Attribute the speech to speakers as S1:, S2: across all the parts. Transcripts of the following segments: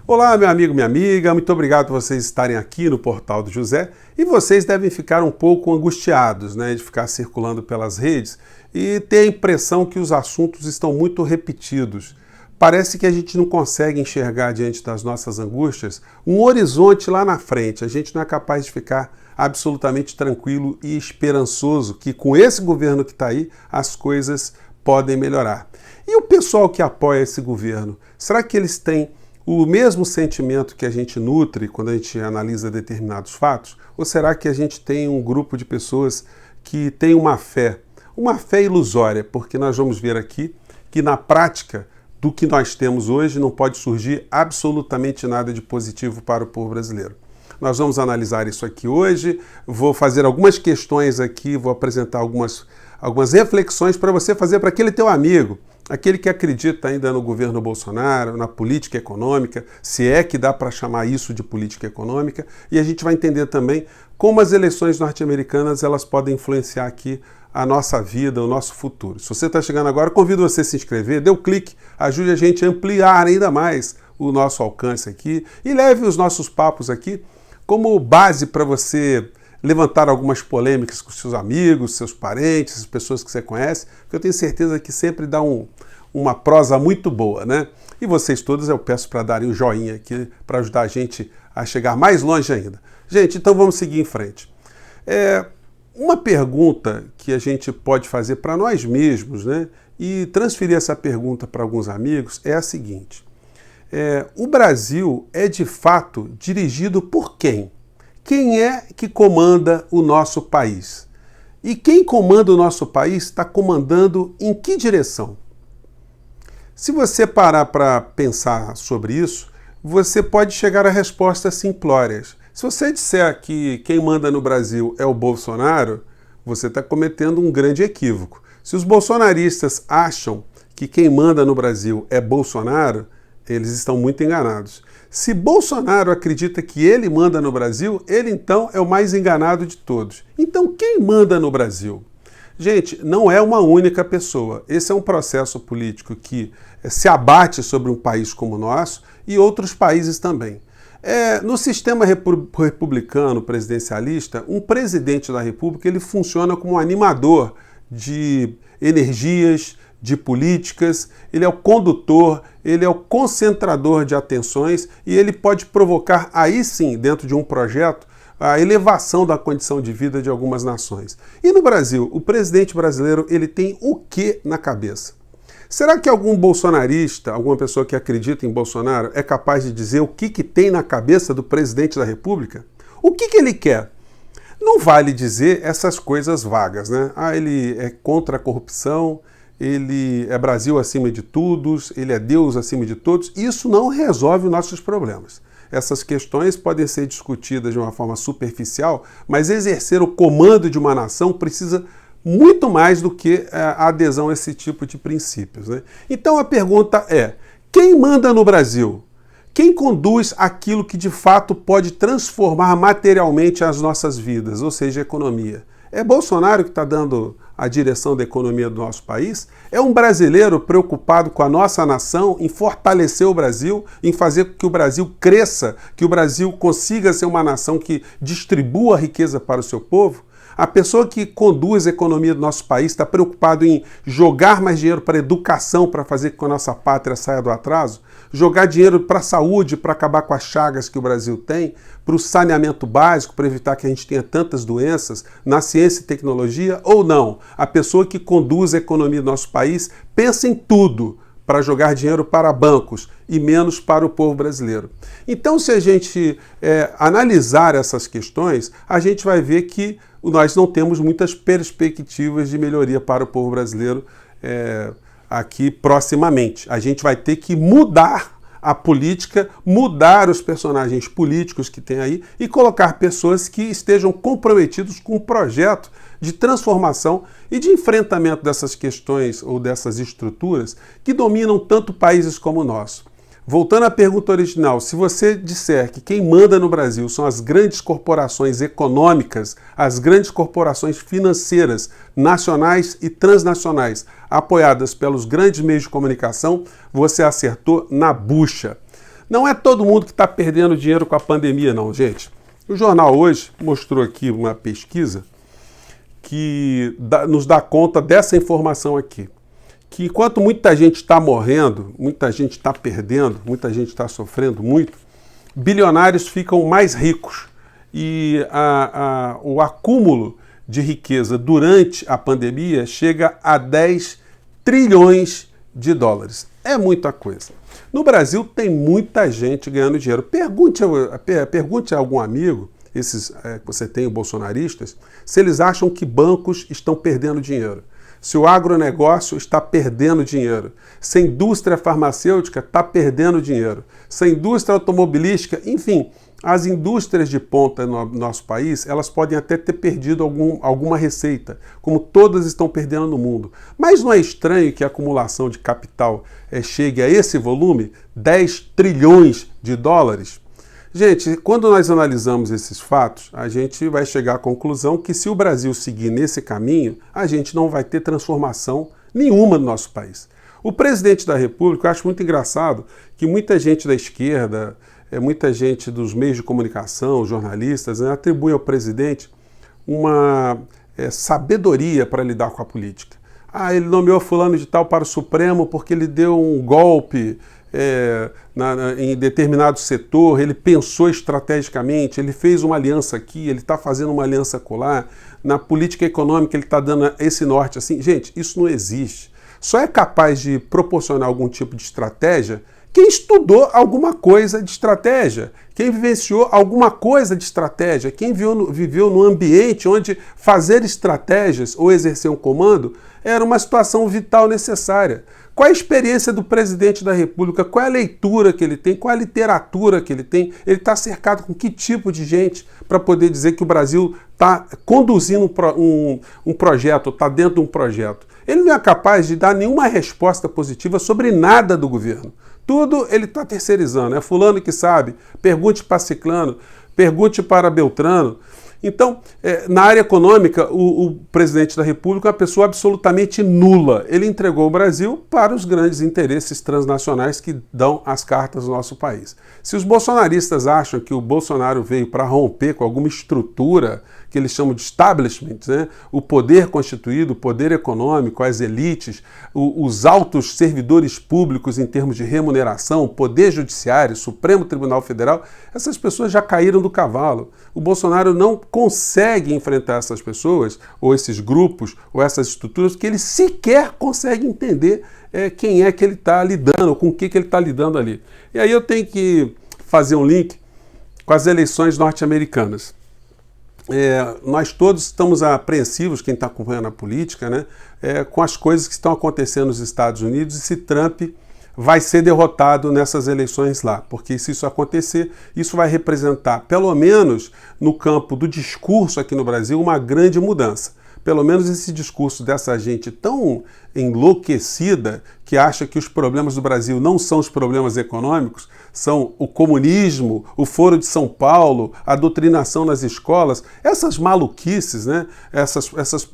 S1: Olá, meu amigo, minha amiga, muito obrigado por vocês estarem aqui no Portal do José. E vocês devem ficar um pouco angustiados, né, de ficar circulando pelas redes e ter a impressão que os assuntos estão muito repetidos. Parece que a gente não consegue enxergar diante das nossas angústias um horizonte lá na frente. A gente não é capaz de ficar absolutamente tranquilo e esperançoso que com esse governo que está aí as coisas podem melhorar. E o pessoal que apoia esse governo, será que eles têm o mesmo sentimento que a gente nutre quando a gente analisa determinados fatos? Ou será que a gente tem um grupo de pessoas que tem uma fé ilusória? Porque nós vamos ver aqui que na prática do que nós temos hoje não pode surgir absolutamente nada de positivo para o povo brasileiro. Nós vamos analisar isso aqui hoje, vou fazer algumas questões aqui, vou apresentar algumas reflexões para você fazer para aquele teu amigo, aquele que acredita ainda no governo Bolsonaro, na política econômica, se é que dá para chamar isso de política econômica, e a gente vai entender também como as eleições norte-americanas elas podem influenciar aqui a nossa vida, o nosso futuro. Se você está chegando agora, convido você a se inscrever, dê um clique, ajude a gente a ampliar ainda mais o nosso alcance aqui e leve os nossos papos aqui como base para você levantar algumas polêmicas com seus amigos, seus parentes, as pessoas que você conhece, porque eu tenho certeza que sempre dá uma prosa muito boa, né? E vocês todos eu peço para darem um joinha aqui para ajudar a gente a chegar mais longe ainda. Gente, então vamos seguir em frente. Uma pergunta que a gente pode fazer para nós mesmos, né? E transferir essa pergunta para alguns amigos é a seguinte. O Brasil é de fato dirigido por quem? Quem é que comanda o nosso país? E quem comanda o nosso país está comandando em que direção? Se você parar para pensar sobre isso, você pode chegar a respostas simplórias. Se você disser que quem manda no Brasil é o Bolsonaro, você está cometendo um grande equívoco. Se os bolsonaristas acham que quem manda no Brasil é Bolsonaro, eles estão muito enganados. Se Bolsonaro acredita que ele manda no Brasil, ele então é o mais enganado de todos. Então quem manda no Brasil? Gente, não é uma única pessoa. Esse é um processo político que se abate sobre um país como o nosso e outros países também. No sistema republicano presidencialista, um presidente da República ele funciona como um animador de energias, de políticas, ele é o condutor, ele é o concentrador de atenções e ele pode provocar, aí sim, dentro de um projeto, a elevação da condição de vida de algumas nações. E no Brasil, o presidente brasileiro, ele tem o que na cabeça? Será que algum bolsonarista, alguma pessoa que acredita em Bolsonaro, é capaz de dizer o que tem na cabeça do presidente da República? O que ele quer? Não vale dizer essas coisas vagas, né? Ele é contra a corrupção, ele é Brasil acima de todos, ele é Deus acima de todos. Isso não resolve os nossos problemas. Essas questões podem ser discutidas de uma forma superficial, mas exercer o comando de uma nação precisa muito mais do que a adesão a esse tipo de princípios, né? Então a pergunta é, quem manda no Brasil? Quem conduz aquilo que de fato pode transformar materialmente as nossas vidas, ou seja, a economia? É Bolsonaro que está dando a direção da economia do nosso país? É um brasileiro preocupado com a nossa nação, em fortalecer o Brasil, em fazer com que o Brasil cresça, que o Brasil consiga ser uma nação que distribua a riqueza para o seu povo? A pessoa que conduz a economia do nosso país está preocupado em jogar mais dinheiro para a educação, para fazer com que a nossa pátria saia do atraso? Jogar dinheiro para a saúde, para acabar com as chagas que o Brasil tem? Para o saneamento básico, para evitar que a gente tenha tantas doenças? Na ciência e tecnologia? Ou não? A pessoa que conduz a economia do nosso país pensa em tudo para jogar dinheiro para bancos e menos para o povo brasileiro. Então, se a gente analisar essas questões, a gente vai ver que nós não temos muitas perspectivas de melhoria para o povo brasileiro aqui proximamente. A gente vai ter que mudar a política, mudar os personagens políticos que tem aí e colocar pessoas que estejam comprometidos com um projeto de transformação e de enfrentamento dessas questões ou dessas estruturas que dominam tanto países como o nosso. Voltando à pergunta original, se você disser que quem manda no Brasil são as grandes corporações econômicas, as grandes corporações financeiras, nacionais e transnacionais, apoiadas pelos grandes meios de comunicação, você acertou na bucha. Não é todo mundo que está perdendo dinheiro com a pandemia, não, gente. O jornal hoje mostrou aqui uma pesquisa que nos dá conta dessa informação aqui. Que enquanto muita gente está morrendo, muita gente está perdendo, muita gente está sofrendo muito, bilionários ficam mais ricos. E o acúmulo de riqueza durante a pandemia chega a 10 trilhões de dólares. É muita coisa. No Brasil tem muita gente ganhando dinheiro. Pergunte a algum amigo, esses que você tem, bolsonaristas, se eles acham que bancos estão perdendo dinheiro. Se o agronegócio está perdendo dinheiro, se a indústria farmacêutica está perdendo dinheiro, se a indústria automobilística, enfim, as indústrias de ponta no nosso país, elas podem até ter perdido alguma receita, como todas estão perdendo no mundo. Mas não é estranho que a acumulação de capital chegue a esse volume, 10 trilhões de dólares? Gente, quando nós analisamos esses fatos, a gente vai chegar à conclusão que se o Brasil seguir nesse caminho, a gente não vai ter transformação nenhuma no nosso país. O presidente da República, eu acho muito engraçado que muita gente da esquerda, muita gente dos meios de comunicação, jornalistas, atribui ao presidente uma sabedoria para lidar com a política. Ele nomeou fulano de tal para o Supremo porque ele deu um golpe em determinado setor, ele pensou estrategicamente, ele fez uma aliança aqui, ele está fazendo uma aliança acolá, na política econômica ele está dando esse norte assim. Gente, isso não existe. Só é capaz de proporcionar algum tipo de estratégia quem estudou alguma coisa de estratégia, quem vivenciou alguma coisa de estratégia, quem viveu num ambiente onde fazer estratégias ou exercer um comando era uma situação vital necessária. Qual a experiência do presidente da República? Qual é a leitura que ele tem? Qual é a literatura que ele tem? Ele está cercado com que tipo de gente para poder dizer que o Brasil está conduzindo um projeto, está dentro de um projeto? Ele não é capaz de dar nenhuma resposta positiva sobre nada do governo. Tudo ele está terceirizando. É fulano que sabe. Pergunte para ciclano, pergunte para Beltrano. Então, na área econômica, o presidente da República é uma pessoa absolutamente nula. Ele entregou o Brasil para os grandes interesses transnacionais que dão as cartas do nosso país. Se os bolsonaristas acham que o Bolsonaro veio para romper com alguma estrutura que eles chamam de establishment, né? O poder constituído, o poder econômico, as elites, os altos servidores públicos em termos de remuneração, poder judiciário, Supremo Tribunal Federal, essas pessoas já caíram do cavalo. O Bolsonaro não consegue enfrentar essas pessoas, ou esses grupos, ou essas estruturas, que ele sequer consegue entender quem é que ele está lidando, com o que ele está lidando ali. E aí eu tenho que fazer um link com as eleições norte-americanas. Nós todos estamos apreensivos, quem está acompanhando a política, né, com as coisas que estão acontecendo nos Estados Unidos e se Trump vai ser derrotado nessas eleições lá, porque se isso acontecer, isso vai representar, pelo menos no campo do discurso aqui no Brasil, uma grande mudança. Pelo menos esse discurso dessa gente tão enlouquecida que acha que os problemas do Brasil não são os problemas econômicos, são o comunismo, o Foro de São Paulo, a doutrinação nas escolas, essas maluquices, né?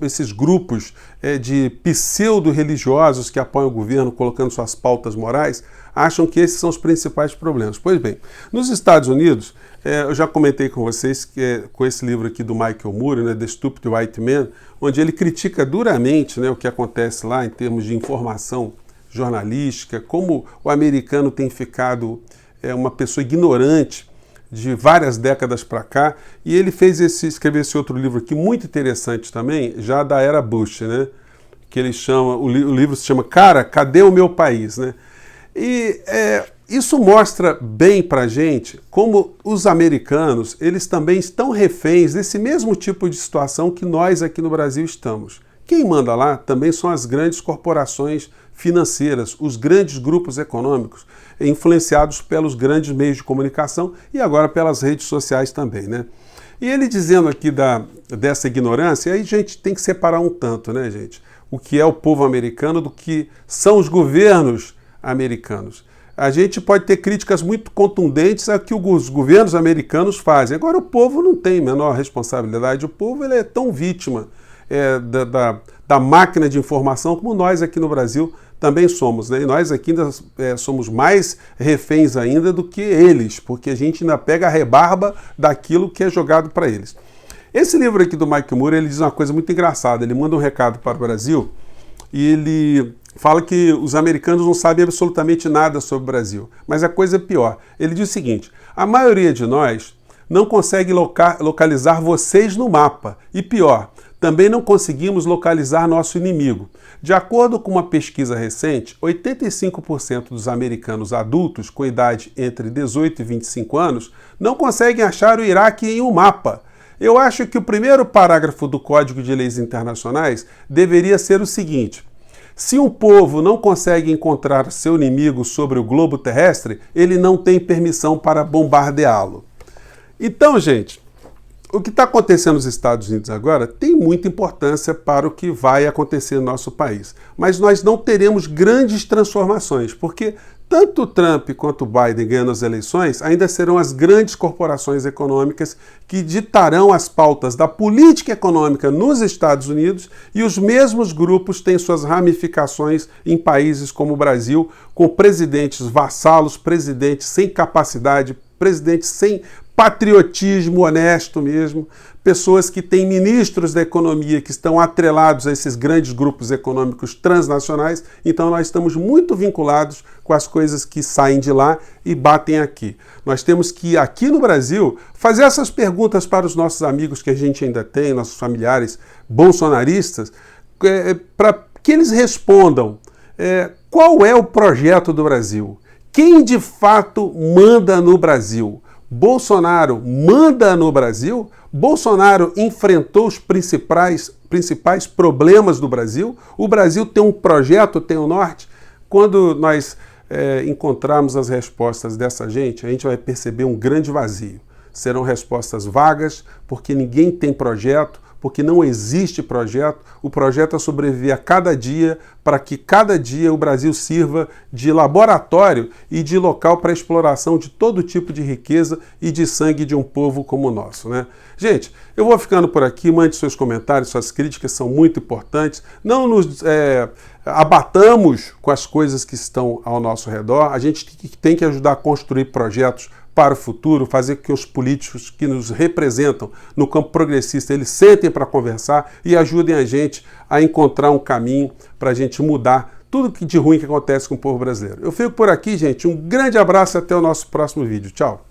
S1: Esses grupos de pseudo-religiosos que apoiam o governo colocando suas pautas morais, acham que esses são os principais problemas. Pois bem, nos Estados Unidos, eu já comentei com vocês com esse livro aqui do Michael Moore, né, The Stupid White Man, onde ele critica duramente, né, o que acontece lá em termos de informação jornalística, como o americano tem ficado uma pessoa ignorante de várias décadas para cá, e ele escreveu esse outro livro aqui, muito interessante também, já da era Bush, né, que ele chama, o livro se chama Cara, Cadê o Meu País? Né? E isso mostra bem para a gente como os americanos, eles também estão reféns desse mesmo tipo de situação que nós aqui no Brasil estamos. Quem manda lá também são as grandes corporações financeiras, os grandes grupos econômicos, influenciados pelos grandes meios de comunicação e agora pelas redes sociais também, né? E ele dizendo aqui dessa ignorância, aí a gente tem que separar um tanto, né, gente? O que é o povo americano do que são os governos americanos. A gente pode ter críticas muito contundentes a que os governos americanos fazem. Agora, o povo não tem menor responsabilidade. O povo ele é tão vítima da máquina de informação como nós aqui no Brasil também somos, né? E nós aqui ainda somos mais reféns ainda do que eles, porque a gente ainda pega a rebarba daquilo que é jogado para eles. Esse livro aqui do Mike Moore, ele diz uma coisa muito engraçada. Ele manda um recado para o Brasil e ele fala que os americanos não sabem absolutamente nada sobre o Brasil. Mas a coisa é pior. Ele diz o seguinte: a maioria de nós não consegue localizar vocês no mapa. E pior, também não conseguimos localizar nosso inimigo. De acordo com uma pesquisa recente, 85% dos americanos adultos com idade entre 18 e 25 anos não conseguem achar o Iraque em um mapa. Eu acho que o primeiro parágrafo do Código de Leis Internacionais deveria ser o seguinte: se um povo não consegue encontrar seu inimigo sobre o globo terrestre, ele não tem permissão para bombardeá-lo. Então, gente, o que está acontecendo nos Estados Unidos agora tem muita importância para o que vai acontecer no nosso país. Mas nós não teremos grandes transformações, porque tanto o Trump quanto o Biden ganhando as eleições ainda serão as grandes corporações econômicas que ditarão as pautas da política econômica nos Estados Unidos, e os mesmos grupos têm suas ramificações em países como o Brasil, com presidentes vassalos, presidentes sem capacidade, presidentes sem patriotismo honesto mesmo, pessoas que têm ministros da economia que estão atrelados a esses grandes grupos econômicos transnacionais. Então nós estamos muito vinculados com as coisas que saem de lá e batem aqui. Nós temos que, aqui no Brasil, fazer essas perguntas para os nossos amigos que a gente ainda tem, nossos familiares bolsonaristas, para que eles respondam qual é o projeto do Brasil? Quem de fato manda no Brasil? Bolsonaro manda no Brasil? Bolsonaro enfrentou os principais problemas do Brasil? O Brasil tem um projeto, tem um norte? Quando nós encontrarmos as respostas dessa gente, a gente vai perceber um grande vazio. Serão respostas vagas, porque ninguém tem projeto, porque não existe projeto. O projeto é sobreviver a cada dia, para que cada dia o Brasil sirva de laboratório e de local para exploração de todo tipo de riqueza e de sangue de um povo como o nosso, né? Gente, eu vou ficando por aqui. Mande seus comentários, suas críticas são muito importantes. Não nos abatamos com as coisas que estão ao nosso redor. A gente tem que ajudar a construir projetos para o futuro, fazer com que os políticos que nos representam no campo progressista, eles sentem para conversar e ajudem a gente a encontrar um caminho para a gente mudar tudo de ruim que acontece com o povo brasileiro. Eu fico por aqui, gente. Um grande abraço e até o nosso próximo vídeo. Tchau!